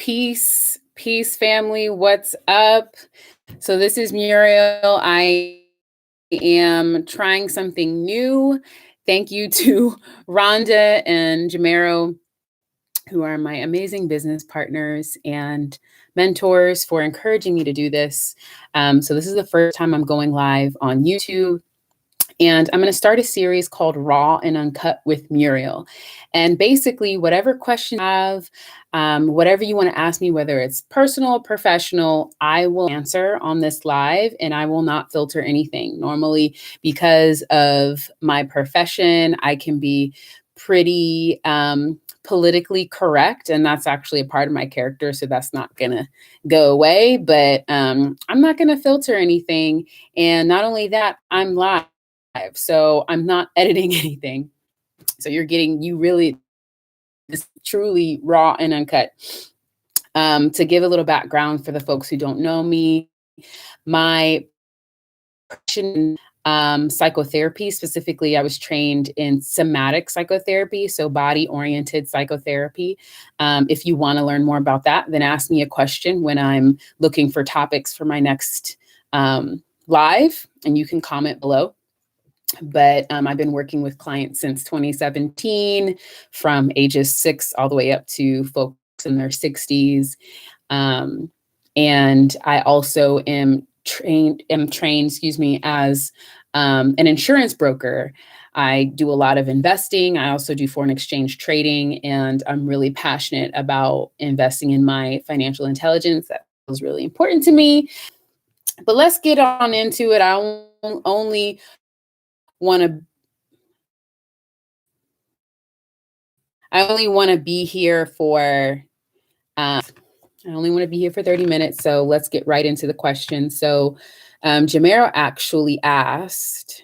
Peace, family. What's up? So this is Muriel. I am trying something new. Thank you to Rhonda and Jamero, who are my amazing business partners and mentors, for encouraging me to do this. So this is the first time I'm going live on YouTube. And I'm going to start a series called Raw and Uncut with Muriel. And basically, whatever question you have, whatever you want to ask me, whether it's personal or professional, I will answer on this live, and I will not filter anything. Normally, because of my profession, I can be pretty politically correct, and that's actually a part of my character, so that's not going to go away. But I'm not going to filter anything. And not only that, I'm live. So I'm not editing anything. So you're getting this truly raw and uncut. To give a little background for the folks who don't know me, my profession in psychotherapy, specifically, I was trained in somatic psychotherapy, so body-oriented psychotherapy. If you want to learn more about that, then ask me a question when I'm looking for topics for my next live, and you can comment below. But I've been working with clients since 2017, from ages 6 all the way up to folks in their 60s. And I also am trained, as an insurance broker. I do a lot of investing. I also do foreign exchange trading, and I'm really passionate about investing in my financial intelligence. That was really important to me. But let's get on into it. I only want to be here for 30 minutes. So let's get right into the question. So Jamero actually asked,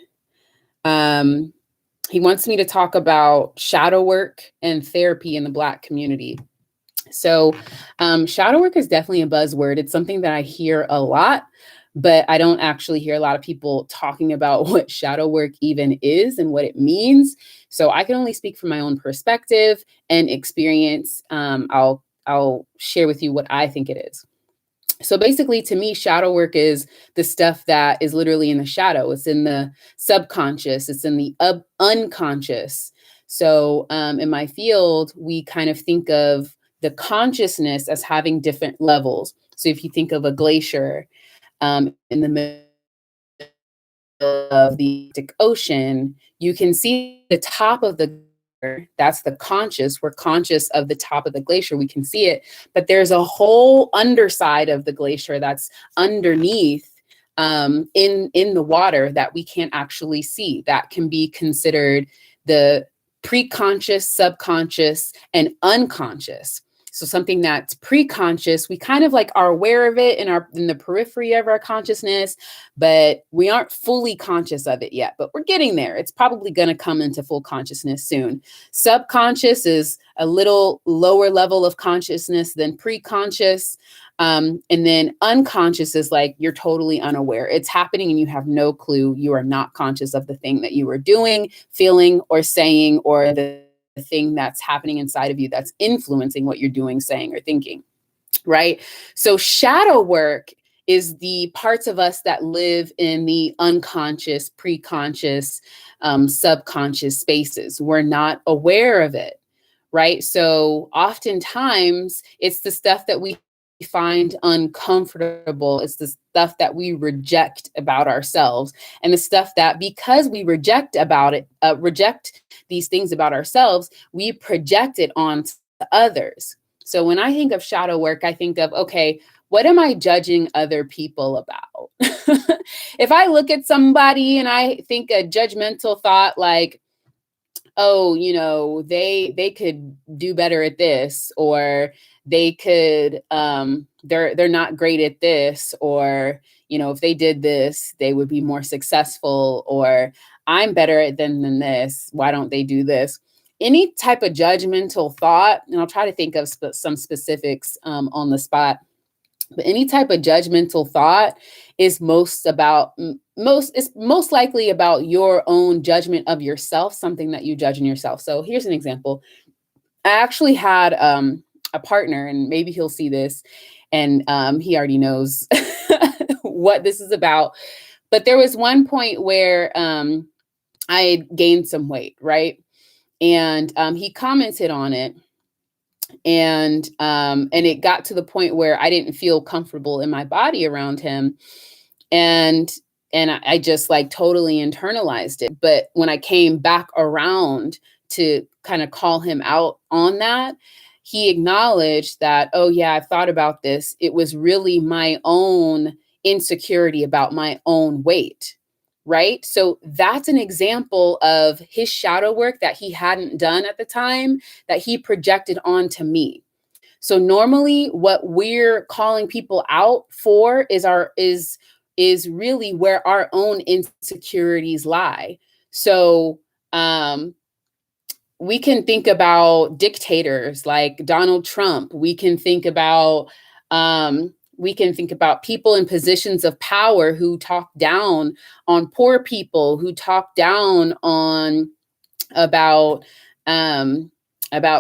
he wants me to talk about shadow work and therapy in the Black community. So shadow work is definitely a buzzword. It's something that I hear a lot, but I don't actually hear a lot of people talking about what shadow work even is and what it means. So I can only speak from my own perspective and experience. I'll share with you what I think it is. So basically, to me, shadow work is the stuff that is literally in the shadow. It's in the subconscious. It's in the unconscious. So in my field, we kind of think of the consciousness as having different levels. So if you think of a glacier, in the middle of the Arctic Ocean, you can see the top of the glacier. That's the conscious. We're conscious of the top of the glacier. We can see it, but there's a whole underside of the glacier that's underneath in the water that we can't actually see. That can be considered the preconscious, subconscious, and unconscious. So something that's pre-conscious, we kind of like are aware of it in the periphery of our consciousness, but we aren't fully conscious of it yet, but we're getting there. It's probably going to come into full consciousness soon. Subconscious is a little lower level of consciousness than pre-conscious. And then unconscious is like you're totally unaware. It's happening and you have no clue. You are not conscious of the thing that you are doing, feeling, or saying, or the thing that's happening inside of you that's influencing what you're doing, saying, or thinking, right? So shadow work is the parts of us that live in the unconscious, preconscious, subconscious spaces. We're not aware of it, right? So oftentimes it's the stuff that we find uncomfortable. It's the stuff that we reject about ourselves, and the stuff that, because we reject these things about ourselves, we project it on others. So when I think of shadow work, I think of, okay, what am I judging other people about? If I look at somebody and I think a judgmental thought like, oh, they could do better at this, or they could, they're not great at this, or, if they did this, they would be more successful, or I'm better at them than this. Why don't they do this? Any type of judgmental thought, and I'll try to think of some specifics on the spot, but any type of judgmental thought is most likely about your own judgment of yourself, something that you judge in yourself. So here's an example. I actually had a partner, and maybe he'll see this, and he already knows what this is about. But there was one point where I had gained some weight, right? And he commented on it, and it got to the point where I didn't feel comfortable in my body around him, and I just like totally internalized it. But when I came back around to kind of call him out on that, he acknowledged that, oh yeah, I've thought about this. It was really my own insecurity about my own weight. Right. So that's an example of his shadow work that he hadn't done at the time that he projected onto me. So normally what we're calling people out for is really where our own insecurities lie. So we can think about dictators like Donald Trump. We can think about people in positions of power who talk down on poor people, who talk down on about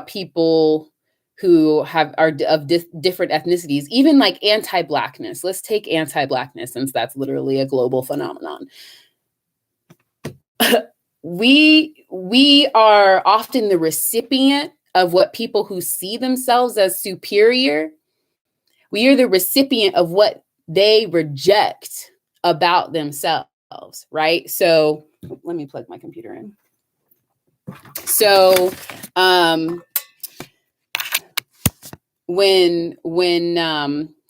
people who are of different ethnicities, even like anti-Blackness. Let's take anti-Blackness, since that's literally a global phenomenon. We are often the recipient of what people who see themselves as superior, we are the recipient of what they reject about themselves, right? So let me plug my computer in. So when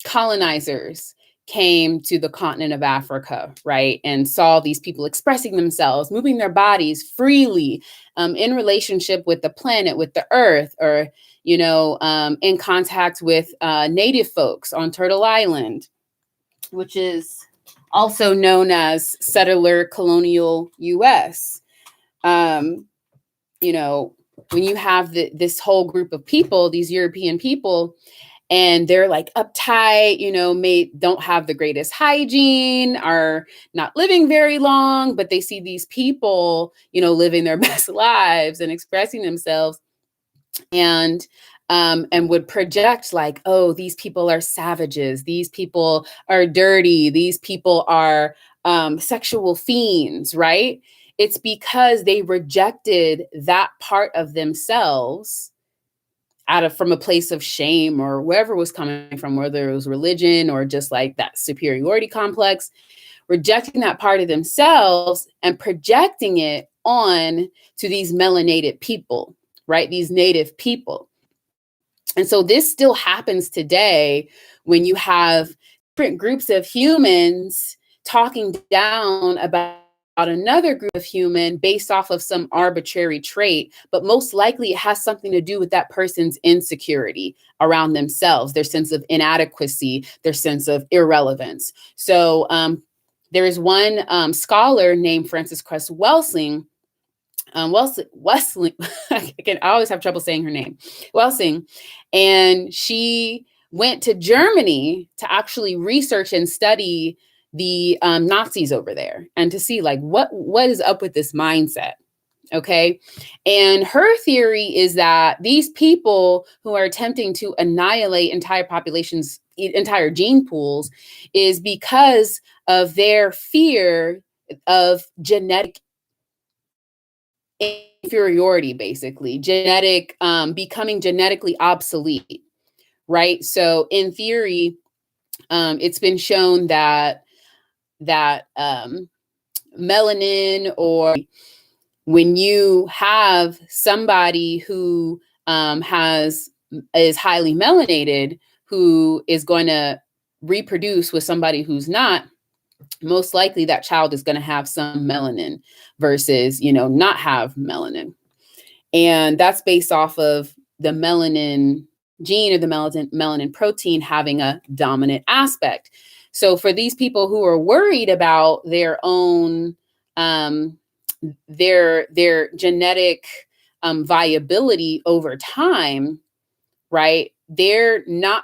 colonizers came to the continent of Africa, right, and saw these people expressing themselves, moving their bodies freely in relationship with the planet, with the earth, or, in contact with native folks on Turtle Island, which is also known as settler colonial U.S. When you have this whole group of people, these European people, and they're like uptight, don't have the greatest hygiene, are not living very long, but they see these people, living their best lives and expressing themselves, and would project like, oh, these people are savages, these people are dirty, these people are sexual fiends, right? It's because they rejected that part of themselves from a place of shame or wherever it was coming from, whether it was religion or just like that superiority complex, rejecting that part of themselves and projecting it on to these melanated people, right? These native people. And so this still happens today when you have different groups of humans talking down about another group of human based off of some arbitrary trait, but most likely it has something to do with that person's insecurity around themselves, their sense of inadequacy, their sense of irrelevance. So there is one scholar named Frances Cress Welsing. Welsing, I always have trouble saying her name, Welsing, and she went to Germany to actually research and study the Nazis over there and to see like what is up with this mindset. Okay. And her theory is that these people who are attempting to annihilate entire populations, entire gene pools, is because of their fear of genetic inferiority, basically becoming genetically obsolete. Right. So in theory, it's been shown that melanin, or when you have somebody who is highly melanated, who is going to reproduce with somebody who's not, most likely that child is going to have some melanin versus, not have melanin. And that's based off of the melanin gene or the melanin protein having a dominant aspect. So for these people who are worried about their own, their genetic viability over time, right? They're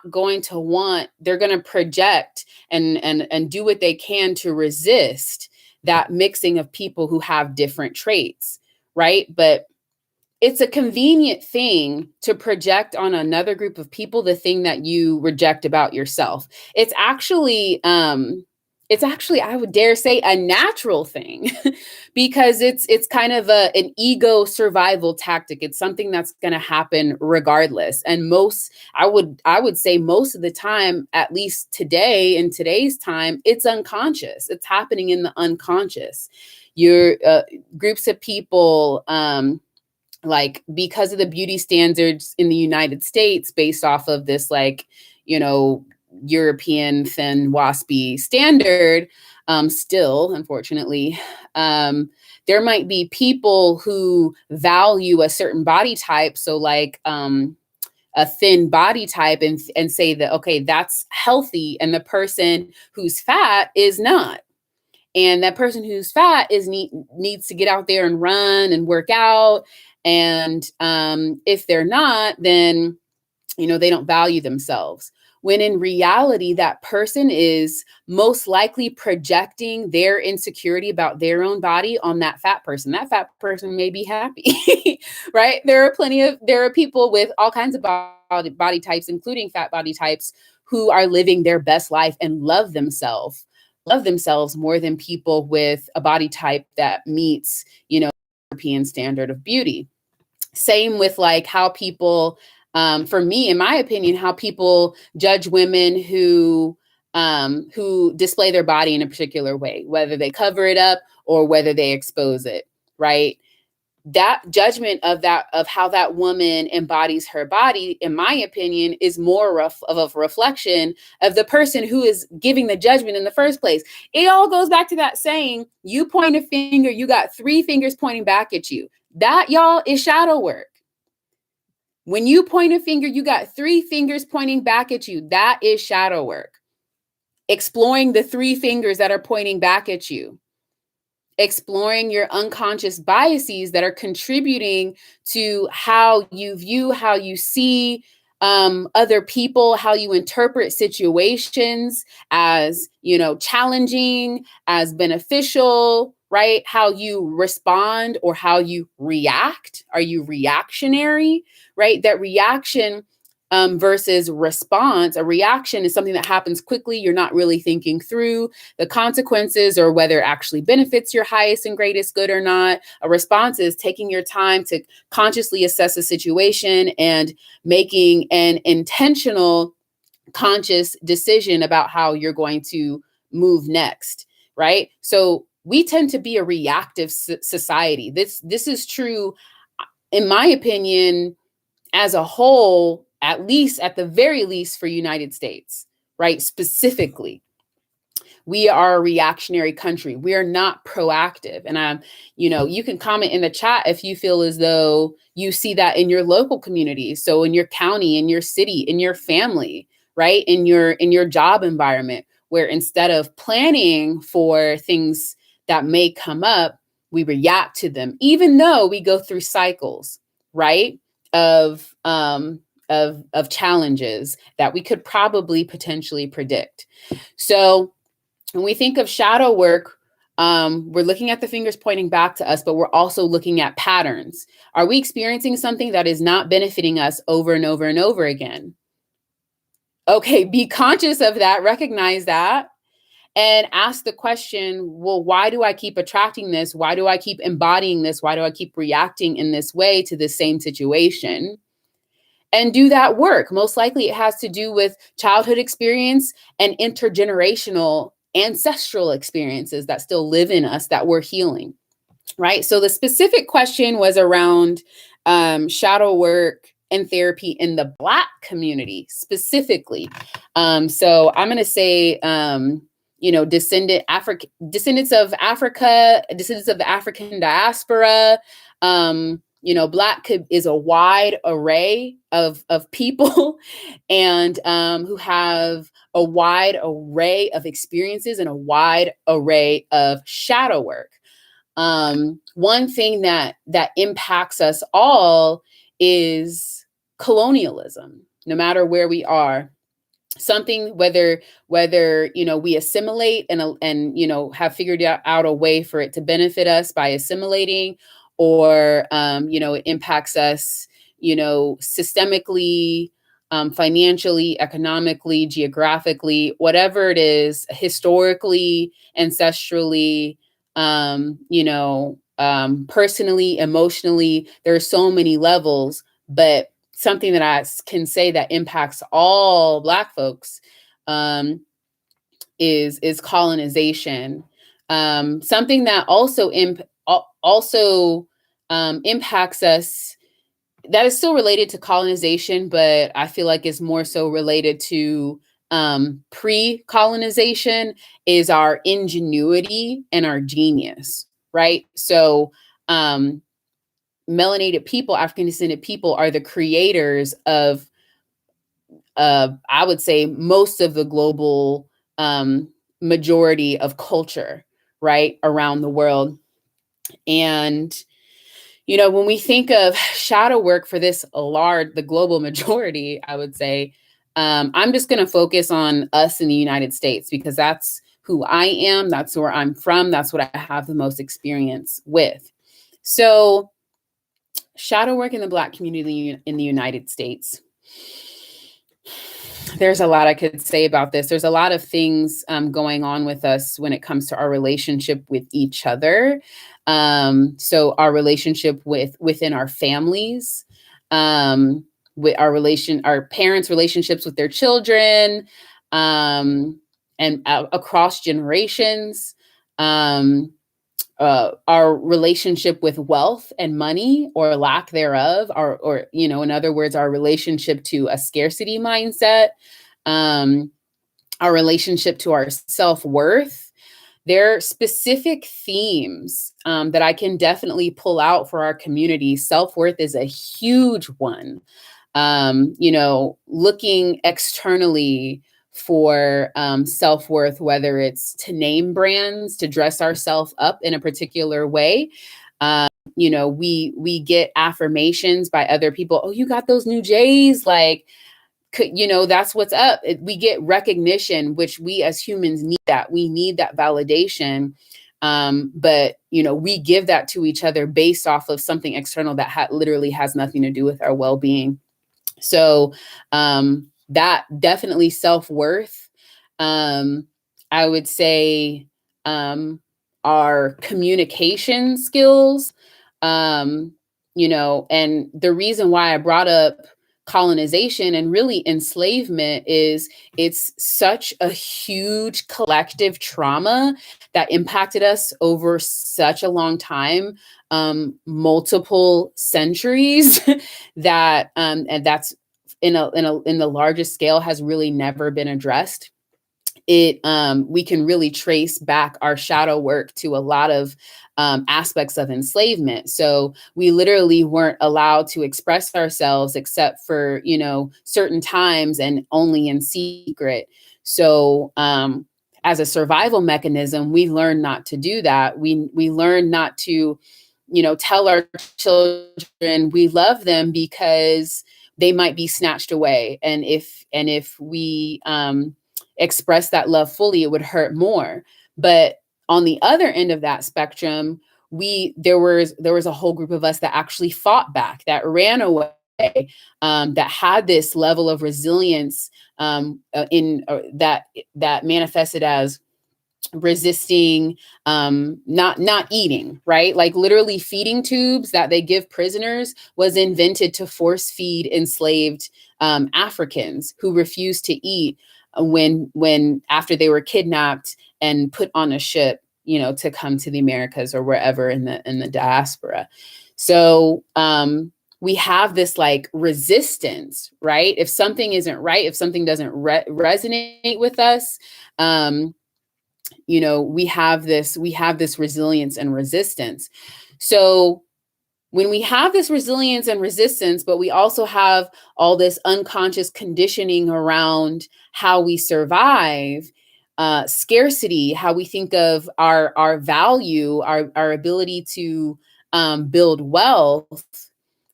going to project and do what they can to resist that mixing of people who have different traits, right? But it's a convenient thing to project on another group of people the thing that you reject about yourself. It's actually, I would dare say, a natural thing because it's kind of an ego survival tactic. It's something that's going to happen regardless. And I would say most of the time, at least today, in today's time, it's unconscious. It's happening in the unconscious. Your groups of people, like, because of the beauty standards in the United States based off of this, like, European thin waspy standard, still, unfortunately, there might be people who value a certain body type. So like, a thin body type, and say that, okay, that's healthy. And the person who's fat is not. And that person who's fat needs to get out there and run and work out. And if they're not, then, they don't value themselves. When in reality, that person is most likely projecting their insecurity about their own body on that fat person. That fat person may be happy, right? There are people with all kinds of body types, including fat body types, who are living their best life and love themselves more than people with a body type that meets, European standard of beauty. Same with like how people, for me, in my opinion, how people judge women who display their body in a particular way, whether they cover it up or whether they expose it, right? That judgment of how that woman embodies her body, in my opinion, is more of a reflection of the person who is giving the judgment in the first place. It all goes back to that saying, you point a finger, you got 3 fingers pointing back at you. That, y'all, is shadow work. When you point a finger, you got 3 fingers pointing back at you. That is shadow work. Exploring the 3 fingers that are pointing back at you. Exploring your unconscious biases that are contributing to how you view, how you see other people, how you interpret situations as, challenging, as beneficial, right? How you respond or how you react. Are you reactionary, right? That reaction versus response. A reaction is something that happens quickly. You're not really thinking through the consequences or whether it actually benefits your highest and greatest good or not. A response is taking your time to consciously assess a situation and making an intentional, conscious decision about how you're going to move next, right? So we tend to be a reactive society. This is true, in my opinion, as a whole, at the very least for United States, right? Specifically, we are a reactionary country. We are not proactive. And you can comment in the chat if you feel as though you see that in your local community. So in your county, in your city, in your family, right? In your job environment, where instead of planning for things that may come up, we react to them, even though we go through cycles, right? Of challenges that we could probably potentially predict. So when we think of shadow work, we're looking at the fingers pointing back to us, but we're also looking at patterns. Are we experiencing something that is not benefiting us over and over and over again? Okay, be conscious of that, recognize that, and ask the question, well, why do I keep attracting this? Why do I keep embodying this? Why do I keep reacting in this way to the same situation? And do that work. Most likely it has to do with childhood experience and intergenerational ancestral experiences that still live in us that we're healing, right? So the specific question was around shadow work and therapy in the Black community specifically. So I'm going to say, descendants of Africa, descendants of the African diaspora. Black is a wide array of people and who have a wide array of experiences and a wide array of shadow work. One thing that impacts us all is colonialism, no matter where we are. Something, whether we assimilate and have figured out a way for it to benefit us by assimilating, or, it impacts us, systemically, financially, economically, geographically, whatever it is, historically, ancestrally, personally, emotionally. There are so many levels, but something that I can say that impacts all Black folks, is colonization. Something that also impacts us, that is still related to colonization, but I feel like it's more so related to pre-colonization, is our ingenuity and our genius, right? So melanated people, African descended people, are the creators of, I would say, most of the global majority of culture, right, around the world. And when we think of shadow work for the global majority, I would say, I'm just going to focus on us in the United States, because that's who I am. That's where I'm from. That's what I have the most experience with. So shadow work in the Black community in the United States. There's a lot I could say about this. There's a lot of things going on with us when it comes to our relationship with each other. So our relationship within our families, with our parents' relationships with their children, and across generations. Our relationship with wealth and money, or lack thereof, or in other words, our relationship to a scarcity mindset, our relationship to our self-worth. There are specific themes that I can definitely pull out for our community. Self-worth is a huge one. Looking externally for self-worth, whether it's to name brands, to dress ourselves up in a particular way. We get affirmations by other people. Oh, you got those new J's, like, that's what's up. We get recognition, which we as humans need that. We need that validation. But we give that to each other based off of something external that literally has nothing to do with our well-being. So that definitely self-worth. I would say our communication skills, and the reason why I brought up colonization and really enslavement is it's such a huge collective trauma that impacted us over such a long time, multiple centuries, that and that's in the largest scale has really never been addressed. We can really trace back our shadow work to a lot of aspects of enslavement. So we literally weren't allowed to express ourselves except for, certain times, and only in secret. So as a survival mechanism, we learned not to do that. We learned not to, tell our children we love them, because they might be snatched away. And if we express that love fully, it would hurt more. But on the other end of that spectrum, there was a whole group of us that actually fought back, that ran away, that had this level of resilience, that manifested as resisting, not eating, right? Like literally feeding tubes that they give prisoners was invented to force feed enslaved Africans who refused to eat when after they were kidnapped and put on a ship, to come to the Americas or wherever in the diaspora. So we have this like resistance, right? If something isn't right, if something doesn't resonate with us, we have this resilience and resistance. So when we have this resilience and resistance, but we also have all this unconscious conditioning around how we survive, scarcity, how we think of our value, our ability to build wealth,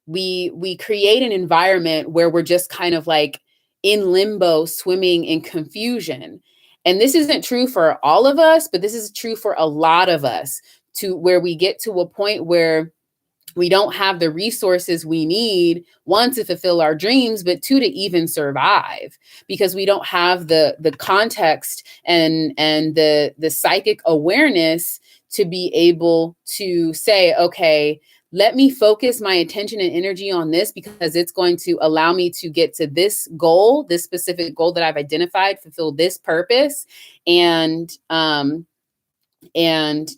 we create an environment where we're just kind of like in limbo, swimming in confusion. And this isn't true for all of us, but this is true for a lot of us, to where we get to a point where We don't have the resources we need, one, to fulfill our dreams, but two, to even survive, because we don't have the context and the psychic awareness to be able to say, okay, let me focus my attention and energy on this because it's going to allow me to get to this goal, this specific goal that I've identified, fulfill this purpose, and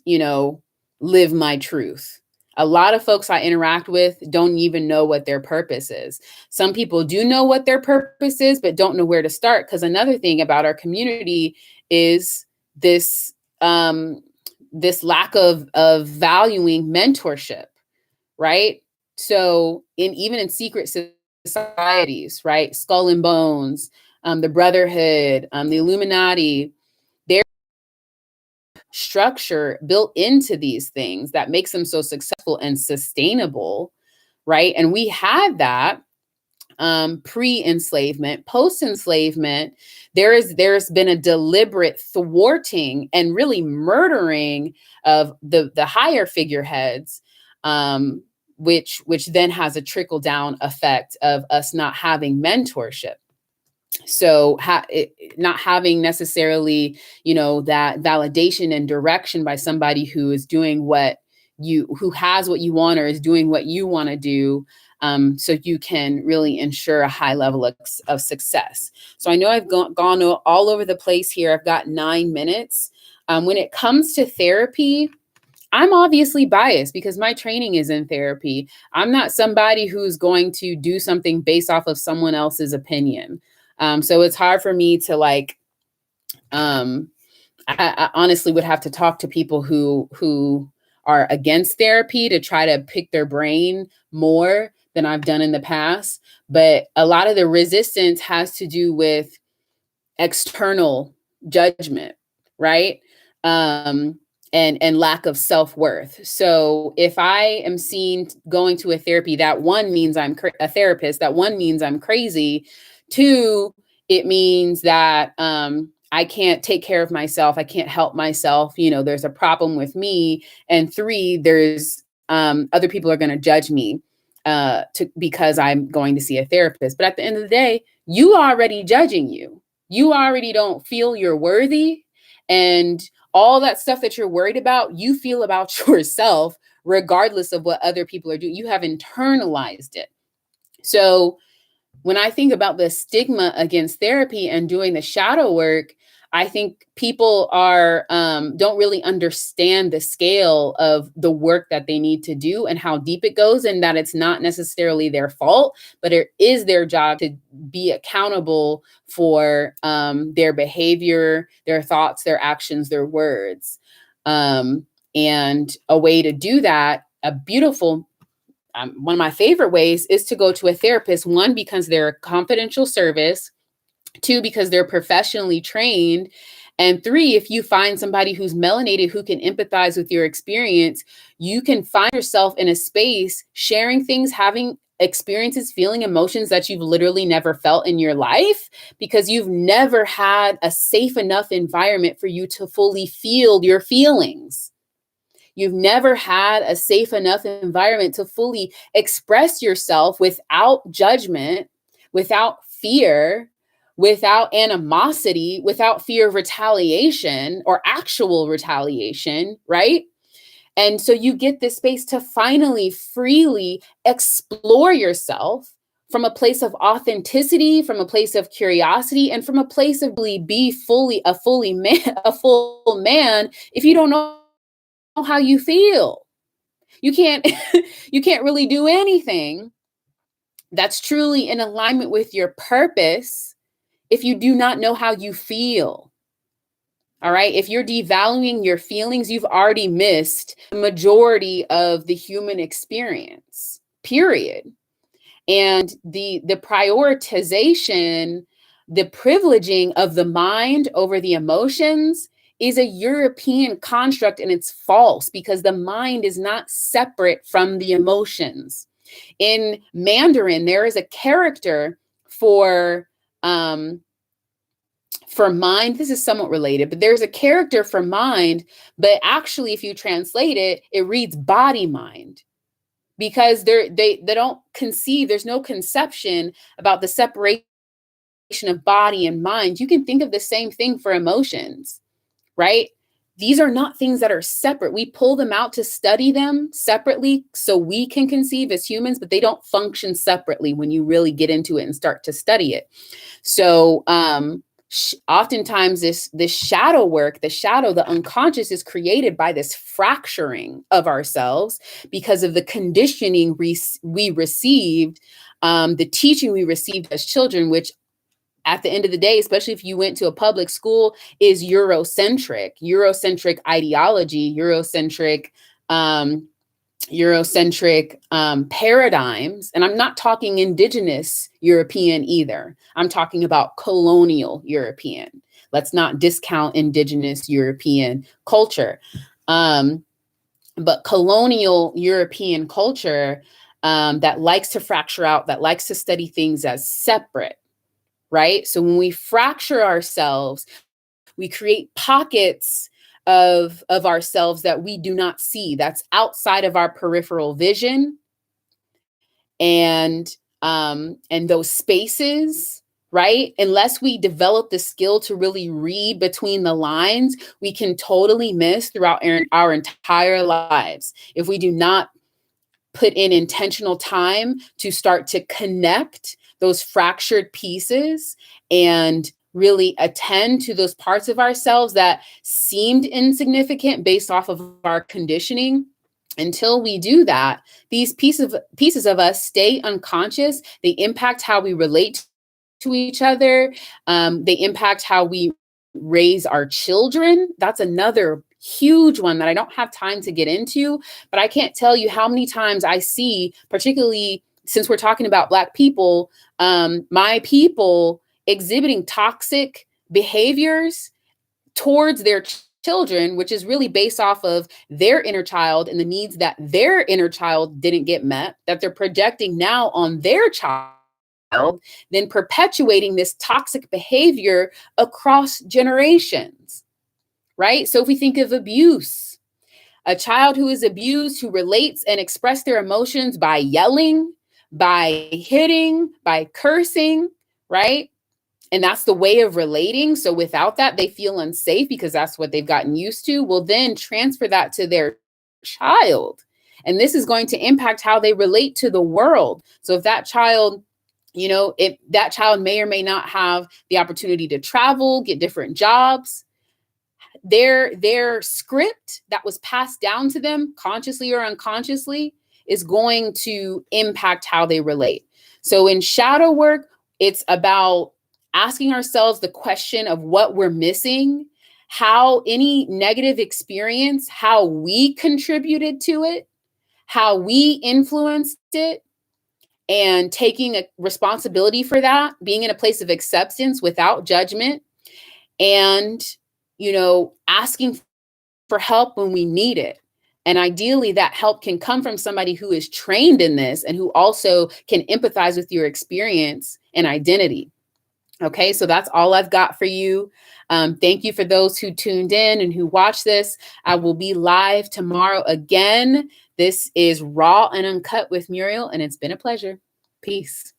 you know, live my truth. A lot of folks I interact with don't even know what their purpose is. Some people do know what their purpose is, but don't know where to start. Because another thing about our community is this this lack of valuing mentorship, right? So even in secret societies, right? Skull and Bones, the Brotherhood, the Illuminati, structure built into these things that makes them so successful and sustainable, right? And we had that pre-enslavement. Post-enslavement, there's been a deliberate thwarting and really murdering of the higher figureheads, which then has a trickle down effect of us not having mentorship. So not having necessarily, you know, that validation and direction by somebody who is doing who has what you want or is doing what you want to do, so you can really ensure a high level of success. So I know I've gone all over the place here. I've got 9 minutes. When it comes to therapy, I'm obviously biased because my training is in therapy. I'm not somebody who's going to do something based off of someone else's opinion. So it's hard for me to I honestly would have to talk to people who are against therapy to try to pick their brain more than I've done in the past. But a lot of the resistance has to do with external judgment, right? And lack of self-worth. So if I am seen going to a therapy, that one means I'm a therapist, that one means I'm crazy. Two, it means that I can't take care of myself. I can't help myself. You know, there's a problem with me. And three, there's other people are going to judge me because I'm going to see a therapist. But at the end of the day, you already judging you. You already don't feel you're worthy. And all that stuff that you're worried about, you feel about yourself, regardless of what other people are doing. You have internalized it. So when I think about the stigma against therapy and doing the shadow work, I think people don't really understand the scale of the work that they need to do and how deep it goes, and that it's not necessarily their fault, but it is their job to be accountable for their behavior, their thoughts, their actions, their words. And a way to do that, a beautiful one of my favorite ways is to go to a therapist. One, because they're a confidential service. Two, because they're professionally trained. And three, if you find somebody who's melanated who can empathize with your experience, you can find yourself in a space sharing things, having experiences, feeling emotions that you've literally never felt in your life because you've never had a safe enough environment for you to fully feel your feelings. You've never had a safe enough environment to fully express yourself without judgment, without fear, without animosity, without fear of retaliation or actual retaliation, right? And so you get this space to finally freely explore yourself from a place of authenticity, from a place of curiosity, and from a place of be fully a full man if you don't know how you feel. You can't you can't really do anything that's truly in alignment with your purpose if you do not know how you feel. All right. If you're devaluing your feelings, you've already missed the majority of the human experience, period. And the prioritization, the privileging of the mind over the emotions is a European construct, and it's false because the mind is not separate from the emotions. In Mandarin, there is a character for mind. This is somewhat related, but there's a character for mind, but actually if you translate it, it reads body mind. because they don't conceive, there's no conception about the separation of body and mind. You can think of the same thing for emotions, right? These are not things that are separate. We pull them out to study them separately so we can conceive as humans, but they don't function separately when you really get into it and start to study it. So oftentimes this shadow work, the unconscious, is created by this fracturing of ourselves because of the conditioning we received, the teaching we received as children, which at the end of the day, especially if you went to a public school, is Eurocentric ideology, Eurocentric paradigms. And I'm not talking indigenous European either. I'm talking about colonial European. Let's not discount indigenous European culture. But colonial European culture that likes to fracture out, that likes to study things as separate, right? So when we fracture ourselves, we create pockets of ourselves that we do not see, that's outside of our peripheral vision. And those spaces, right? Unless we develop the skill to really read between the lines, we can totally miss throughout our entire lives if we do not put in intentional time to start to connect those fractured pieces and really attend to those parts of ourselves that seemed insignificant based off of our conditioning. Until we do that, these pieces of us stay unconscious. They impact how we relate to each other. They impact how we raise our children. That's another huge one that I don't have time to get into, but I can't tell you how many times I see, particularly since we're talking about Black people, my people exhibiting toxic behaviors towards their children, which is really based off of their inner child and the needs that their inner child didn't get met, that they're projecting now on their child, then perpetuating this toxic behavior across generations, right? So if we think of abuse, a child who is abused, who relates and express their emotions by yelling, by hitting, by cursing, right? And that's the way of relating. So without that, they feel unsafe because that's what they've gotten used to. Will then transfer that to their child. And this is going to impact how they relate to the world. So if that child, if that child may or may not have the opportunity to travel, get different jobs, their script that was passed down to them consciously or unconsciously is going to impact how they relate. So in shadow work, it's about asking ourselves the question of what we're missing, how any negative experience, how we contributed to it, how we influenced it, and taking a responsibility for that, being in a place of acceptance without judgment, and, asking for help when we need it. And ideally, that help can come from somebody who is trained in this and who also can empathize with your experience and identity. Okay, so that's all I've got for you. Thank you for those who tuned in and who watched this. I will be live tomorrow again. This is Raw and Uncut with Muriel, and it's been a pleasure. Peace.